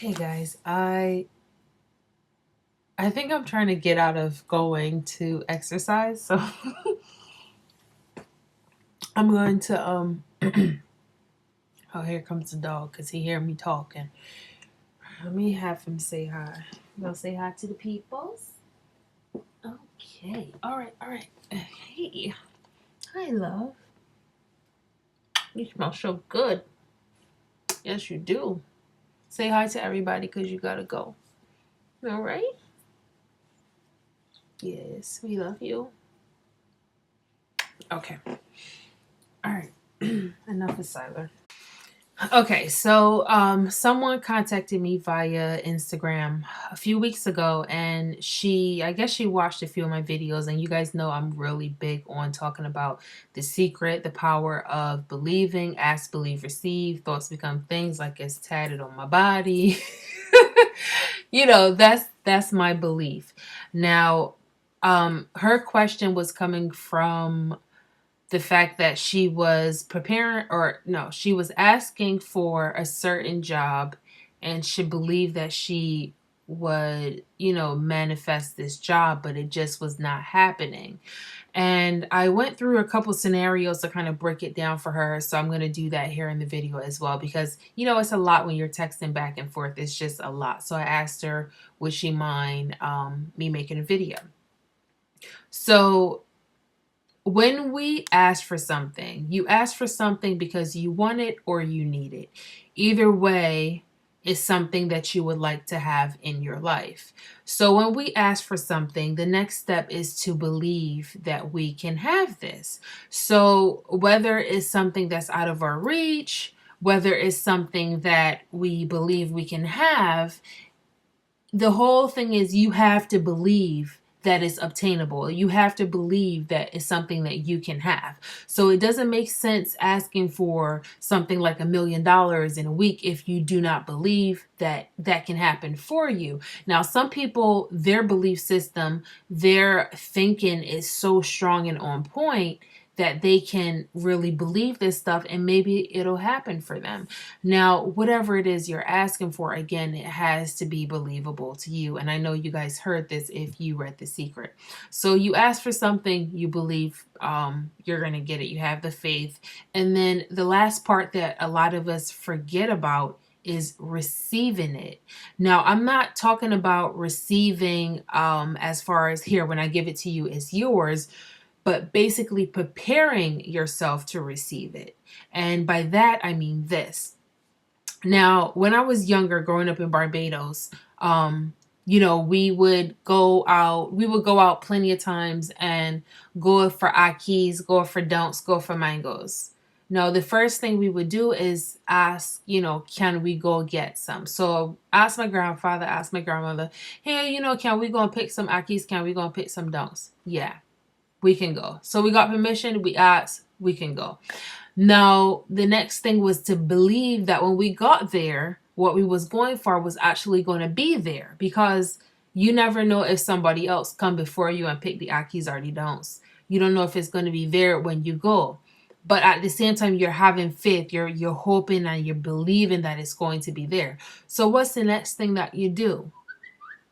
Hey guys, I think I'm trying to get out of going to exercise, so I'm going to oh, here comes the dog because he hear me talking. Let me have him say hi. You gonna say hi to the peoples? Okay. All right. Hey. Hi, love. You smell so good. Yes, you do. Say hi to everybody because you gotta go. All right? Yes, we love you. Okay. All right. Enough of Siler. Okay, so someone contacted me via Instagram a few weeks ago, and I guess she watched a few of my videos, and you guys know I'm really big on talking about the secret, the power of believing, ask, believe, receive, thoughts become things, like it's tatted on my body. That's my belief. Now, her question was coming from the fact that she was preparing, or no, she was asking for a certain job, and she believed that she would, manifest this job, but it just was not happening. And I went through a couple scenarios to kind of break it down for her. So I'm going to do that here in the video as well, because, it's a lot when you're texting back and forth. It's just a lot. So I asked her, would she mind me making a video? So when we ask for something, you ask for something because you want it or you need it. Either way is something that you would like to have in your life. So when we ask for something, the next step is to believe that we can have this. So whether it's something that's out of our reach, whether it's something that we believe we can have, the whole thing is you have to believe that it's obtainable. You have to believe that it's something that you can have. So it doesn't make sense asking for something like $1 million in a week if you do not believe that that can happen for you. Now, some people, their belief system, their thinking is so strong and on point that they can really believe this stuff and maybe it'll happen for them. Now, whatever it is you're asking for, again, it has to be believable to you. And I know you guys heard this if you read The Secret. So you ask for something, you believe you're going to get it. You have the faith. And then the last part that a lot of us forget about is receiving it. Now, I'm not talking about receiving as far as here, when I give it to you, it's yours, but basically preparing yourself to receive it. And by that, I mean this. Now, when I was younger, growing up in Barbados, we would go out plenty of times and go for akis, go for don'ts, go for mangoes. No, the first thing we would do is ask, can we go get some? So ask my grandfather, ask my grandmother, hey, can we go and pick some akis? Can we go and pick some don'ts? Yeah, we can go. So we got permission, we asked, we can go. Now, the next thing was to believe that when we got there, what we was going for was actually going to be there, because you never know if somebody else come before you and pick the akis or the don'ts. You don't know if it's going to be there when you go. But at the same time, you're having faith, you're hoping and you're believing that it's going to be there. So what's the next thing that you do?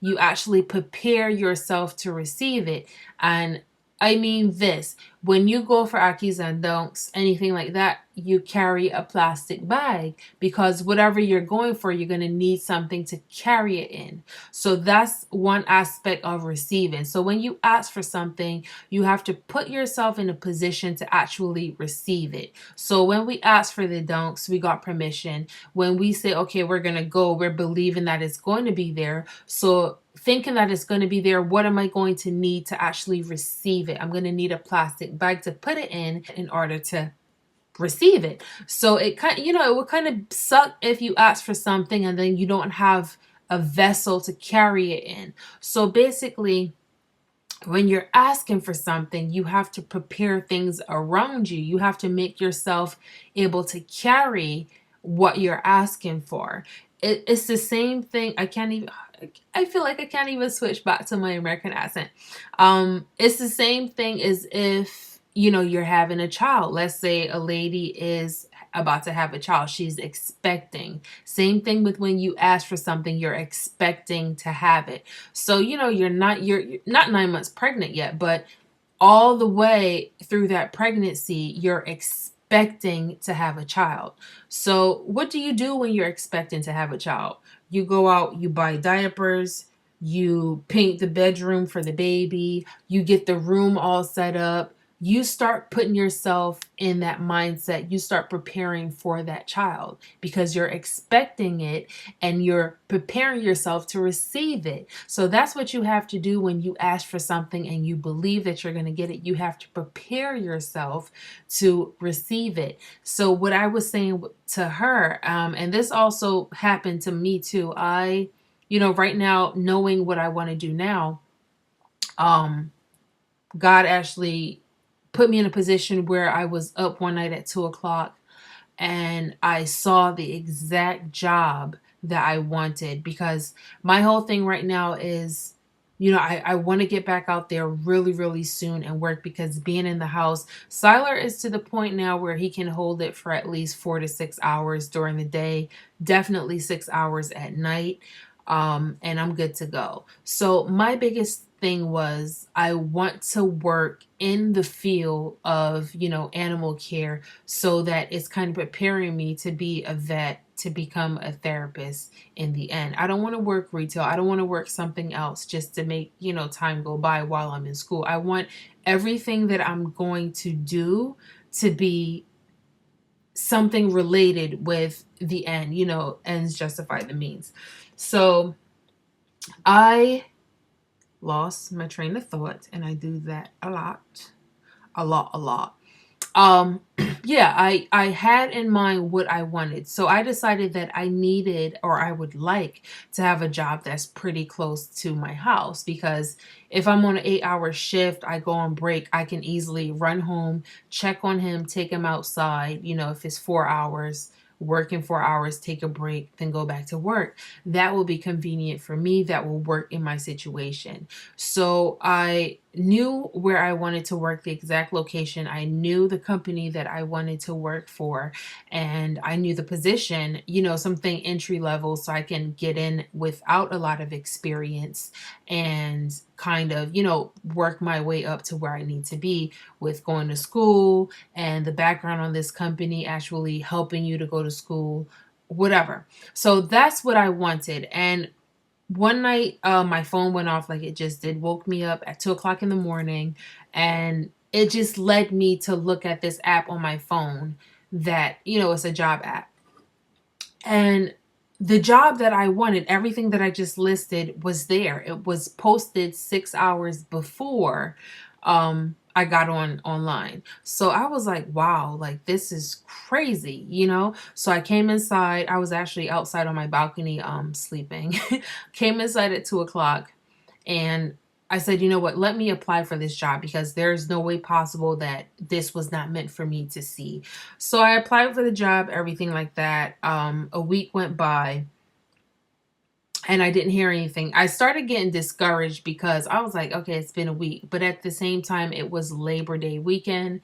You actually prepare yourself to receive it. And I mean this, when you go for akis and don'ts, anything like that, you carry a plastic bag, because whatever you're going for, you're going to need something to carry it in. So that's one aspect of receiving. So when you ask for something, you have to put yourself in a position to actually receive it. So when we ask for the don'ts, we got permission. When we say, okay, we're going to go, we're believing that it's going to be there. So thinking that it's going to be there, what am I going to need to actually receive it? I'm going to need a plastic bag to put it in order to receive it. So it would kind of suck if you ask for something and then you don't have a vessel to carry it in. So basically, when you're asking for something, you have to prepare things around you. You have to make yourself able to carry what you're asking for. It's the same thing. I feel like I can't even switch back to my American accent. It's the same thing as if, you're having a child. Let's say a lady is about to have a child. She's expecting. Same thing with when you ask for something, you're expecting to have it. So, you're not 9 months pregnant yet, but all the way through that pregnancy, you're expecting to have a child. So, what do you do when you're expecting to have a child? You go out, you buy diapers, you paint the bedroom for the baby, you get the room all set up. You start putting yourself in that mindset. You start preparing for that child because you're expecting it and you're preparing yourself to receive it. So that's what you have to do when you ask for something and you believe that you're going to get it. You have to prepare yourself to receive it. So what I was saying to her, and this also happened to me too. Right now, knowing what I want to do now, God actually put me in a position where I was up one night at 2 o'clock and I saw the exact job that I wanted, because my whole thing right now is, I want to get back out there really, really soon and work, because being in the house, Siler is to the point now where he can hold it for at least 4 to 6 hours during the day, definitely 6 hours at night. And I'm good to go. So my biggest thing was I want to work in the field of, animal care, so that it's kind of preparing me to be a vet, to become a therapist in the end. I don't want to work retail. I don't want to work something else just to make, time go by while I'm in school. I want everything that I'm going to do to be something related with the end, ends justify the means. So I lost my train of thought, and I do that a lot, a lot, a lot. Yeah, I had in mind what I wanted. So I decided that I needed, or I would like to have a job that's pretty close to my house, because if I'm on an 8-hour shift, I go on break, I can easily run home, check on him, take him outside, if it's 4 hours, working 4 hours, take a break, then go back to work. That will be convenient for me. That will work in my situation. So I knew where I wanted to work, the exact location. I knew the company that I wanted to work for, and I knew the position, something entry level, so I can get in without a lot of experience and kind of, work my way up to where I need to be with going to school, and the background on this company actually helping you to go to school, whatever. So that's what I wanted. And one night, my phone went off like it just did, woke me up at 2 o'clock in the morning, and it just led me to look at this app on my phone that, it's a job app. And the job that I wanted, everything that I just listed was there. It was posted 6 hours before I got online. So I was like, wow, like this is crazy. So I came inside. I was actually outside on my balcony sleeping. Came inside at 2 o'clock, and I said, you know what, let me apply for this job, because there's no way possible that this was not meant for me to see. So I applied for the job, everything like that. A week went by and I didn't hear anything. I started getting discouraged because I was like, okay, it's been a week. But at the same time, it was Labor Day weekend.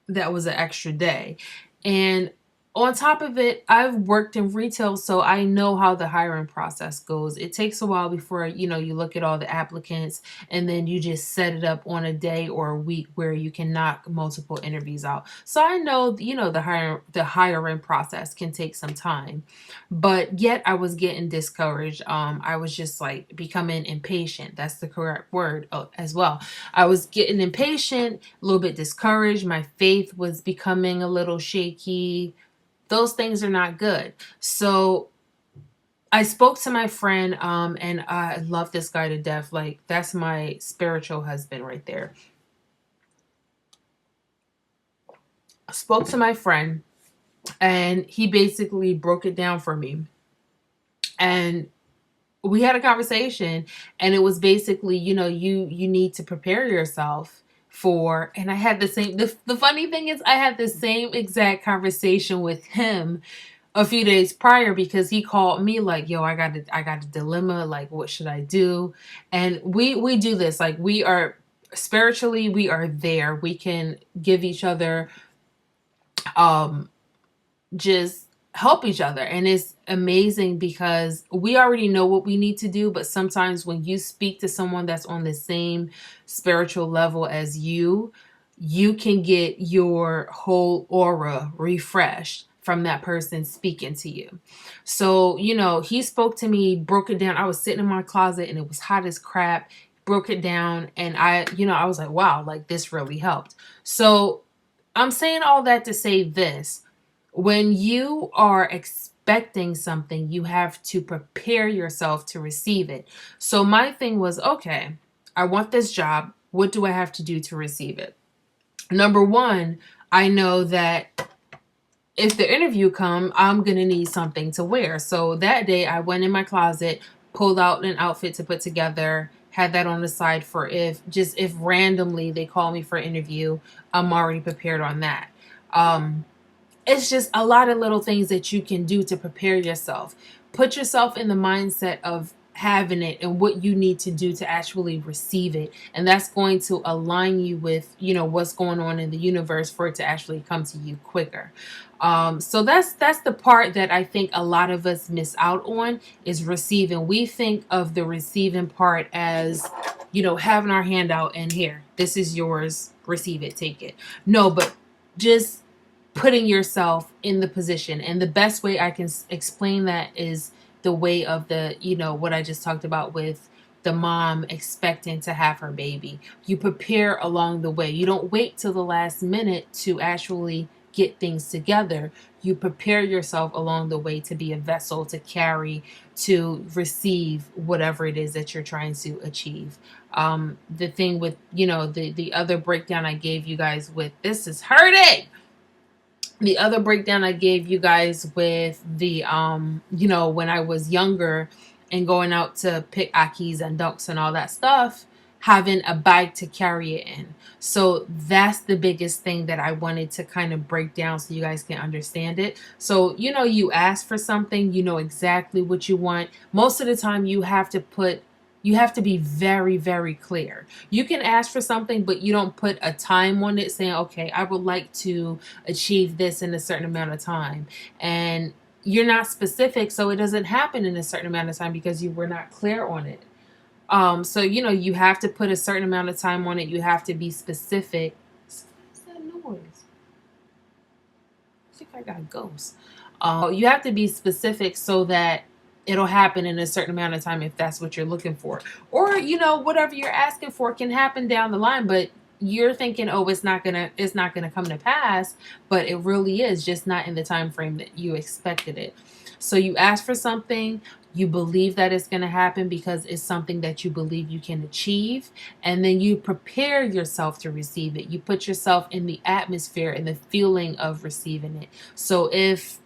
That was an extra day. And on top of it, I've worked in retail, so I know how the hiring process goes. It takes a while before, you look at all the applicants, and then you just set it up on a day or a week where you can knock multiple interviews out. So I know, the hiring process can take some time, but yet I was getting discouraged. I was just like becoming impatient. That's the correct word as well. I was getting impatient, a little bit discouraged. My faith was becoming a little shaky. Those things are not good. So I spoke to my friend, and I love this guy to death. Like, that's my spiritual husband right there. I spoke to my friend, and he basically broke it down for me. And we had a conversation, and it was basically, you need to prepare yourself for, and I had the funny thing is I had the same exact conversation with him a few days prior, because he called me like, yo, I got a dilemma, like what should I do? And we do this, like, we are spiritually, we are there, we can give each other just help each other. And it's amazing because we already know what we need to do, but sometimes when you speak to someone that's on the same spiritual level as you can get your whole aura refreshed from that person speaking to you. So, he spoke to me, broke it down. I was sitting in my closet and it was hot as crap, broke it down, and I was like, wow, like this really helped. So, I'm saying all that to say this: when you are expecting something, you have to prepare yourself to receive it. So my thing was, okay, I want this job. What do I have to do to receive it? Number one, I know that if the interview come, I'm going to need something to wear. So that day I went in my closet, pulled out an outfit to put together, had that on the side for if randomly they call me for an interview, I'm already prepared on that. It's just a lot of little things that you can do to prepare yourself. Put yourself in the mindset of having it and what you need to do to actually receive it. And that's going to align you with, what's going on in the universe for it to actually come to you quicker. So that's the part that I think a lot of us miss out on, is receiving. We think of the receiving part as, having our hand out and here, this is yours, receive it, take it. No, but just putting yourself in the position. And the best way I can explain that is the way of what I just talked about with the mom expecting to have her baby. You prepare along the way. You don't wait till the last minute to actually get things together. You prepare yourself along the way to be a vessel to carry, to receive whatever it is that you're trying to achieve. The thing with, the other breakdown I gave you guys with this is hurting. The other breakdown I gave you guys with the when I was younger and going out to pick Akis and Dunks and all that stuff, having a bag to carry it in. So that's the biggest thing that I wanted to kind of break down so you guys can understand it. So, you ask for something, you know exactly what you want. Most of the time you have to be very, very clear. You can ask for something, but you don't put a time on it saying, okay, I would like to achieve this in a certain amount of time. And you're not specific, so it doesn't happen in a certain amount of time because you were not clear on it. So you have to put a certain amount of time on it. You have to be specific. What's that noise? I think I got ghosts. You have to be specific so that it'll happen in a certain amount of time if that's what you're looking for. Or, whatever you're asking for can happen down the line, but you're thinking, oh, it's not gonna come to pass, but it really is, just not in the time frame that you expected it. So you ask for something, you believe that it's going to happen because it's something that you believe you can achieve, and then you prepare yourself to receive it. You put yourself in the atmosphere and the feeling of receiving it. So if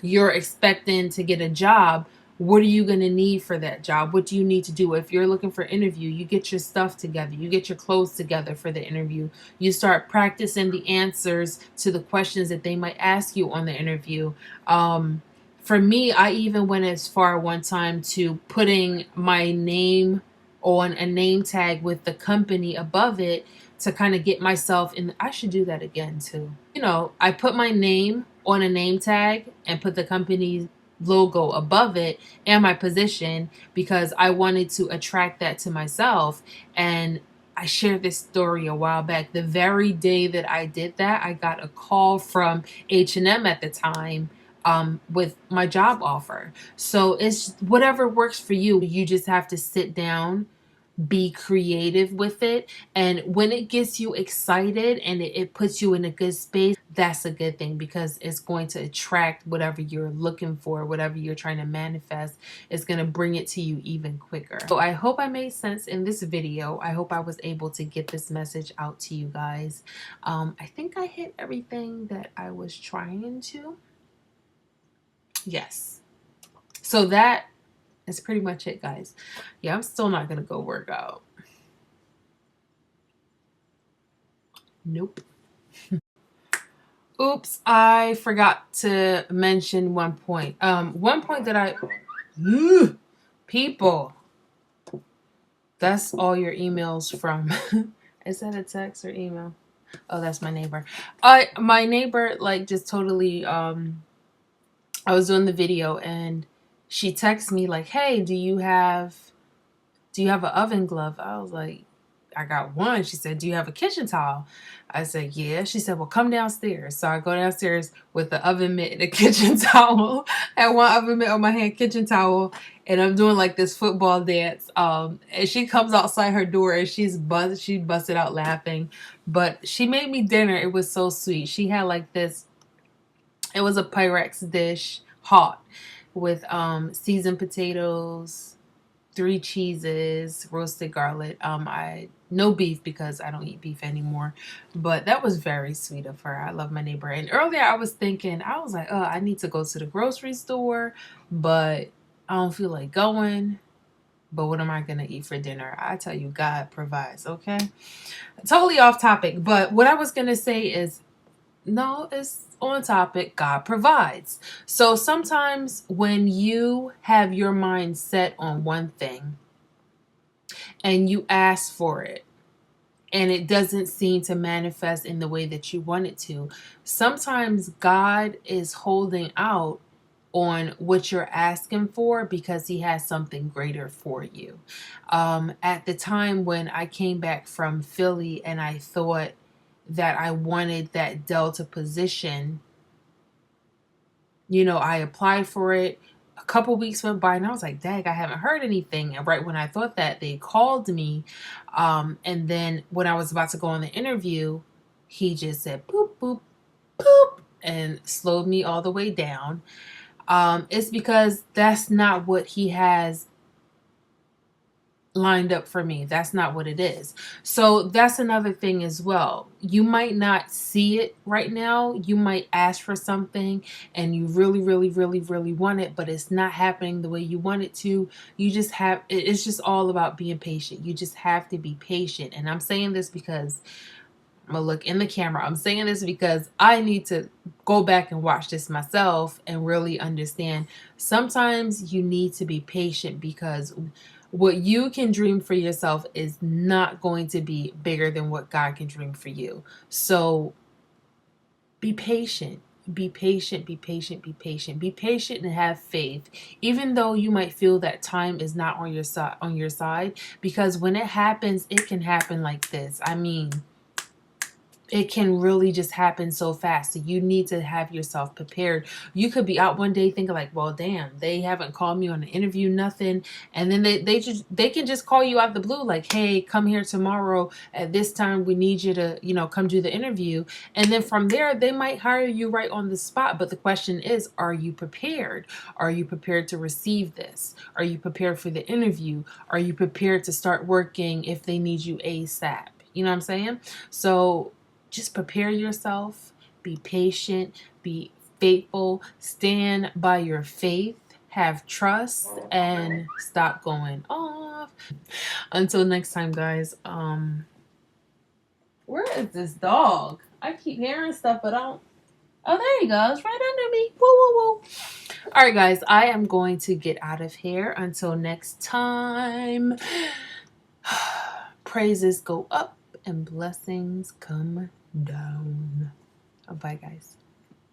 you're expecting to get a job, what are you going to need for that job? What do you need to do? If you're looking for an interview, you get your stuff together. You get your clothes together for the interview. You start practicing the answers to the questions that they might ask you on the interview. For me, I even went as far one time to putting my name on a name tag with the company above it to kind of get myself in. I should do that again too. I put my name on a name tag and put the company's logo above it and my position because I wanted to attract that to myself. And I shared this story a while back. The very day that I did that, I got a call from H&M at the time, with my job offer. So it's whatever works for you. You just have to sit down, be creative with it. And when it gets you excited and it puts you in a good space, that's a good thing because it's going to attract whatever you're looking for, whatever you're trying to manifest. It's going to bring it to you even quicker. So I hope I made sense in this video. I hope I was able to get this message out to you guys. I think I hit everything that I was trying to. Yes. So that is pretty much it, guys. Yeah, I'm still not going to go work out. Nope. Oops, I forgot to mention one point. One point that people, that's all your emails from. Is that a text or email? Oh, that's my neighbor. My neighbor, like, just totally, I was doing the video and she texted me like, "Hey, do you have an oven glove?" I was like, "I got one." She said, "Do you have a kitchen towel?" I said, "Yeah." She said, "Well, come downstairs." So I go downstairs with the oven mitt and a kitchen towel, and one oven mitt on my hand, kitchen towel, and I'm doing like this football dance. And she comes outside her door and she busted out laughing, but she made me dinner. It was so sweet. She had like this. It was a Pyrex dish, hot, with seasoned potatoes, 3 cheeses, roasted garlic. I no beef because I don't eat beef anymore, but that was very sweet of her. I love my neighbor. And earlier I was thinking, I was like, oh, I need to go to the grocery store, but I don't feel like going. But what am I gonna eat for dinner? I tell you, God provides. Okay, totally off topic. But what I was gonna say is, no, it's on topic. God provides. So sometimes when you have your mind set on one thing and you ask for it and it doesn't seem to manifest in the way that you want it to, sometimes God is holding out on what you're asking for because he has something greater for you. At the time when I came back from Philly and I thought that I wanted that Delta position, I applied for it. A couple weeks went by and I was like, dang, I haven't heard anything. And right when I thought that, they called me. And then when I was about to go on the interview, he just said, boop, boop, boop, and slowed me all the way down. It's because that's not what he has lined up for me. That's not what it is. So that's another thing as well. You might not see it right now. You might ask for something and you really, really, really, really want it, but it's not happening the way you want it to. It's just all about being patient. You just have to be patient. And I'm saying this because I'm gonna look in the camera. I'm saying this because I need to go back and watch this myself and really understand. Sometimes you need to be patient because what you can dream for yourself is not going to be bigger than what God can dream for you. So be patient. Be patient, be patient, be patient. Be patient and have faith. Even though you might feel that time is not on your side, because when it happens, it can happen like this. I mean, it can really just happen so fast. So you need to have yourself prepared. You could be out one day thinking like, well, damn, they haven't called me on an interview, nothing. And then they can just call you out the blue, like, hey, come here tomorrow at this time. We need you to, come do the interview. And then from there, they might hire you right on the spot. But the question is, are you prepared? Are you prepared to receive this? Are you prepared for the interview? Are you prepared to start working if they need you ASAP? You know what I'm saying? So just prepare yourself, be patient, be faithful, stand by your faith, have trust, and stop going off. Until next time, guys. Where is this dog? I keep hearing stuff, but I don't. Oh, there he goes, right under me. Woo, woo, woo. All right, guys, I am going to get out of here. Until next time, praises go up and blessings come down. Bye, guys.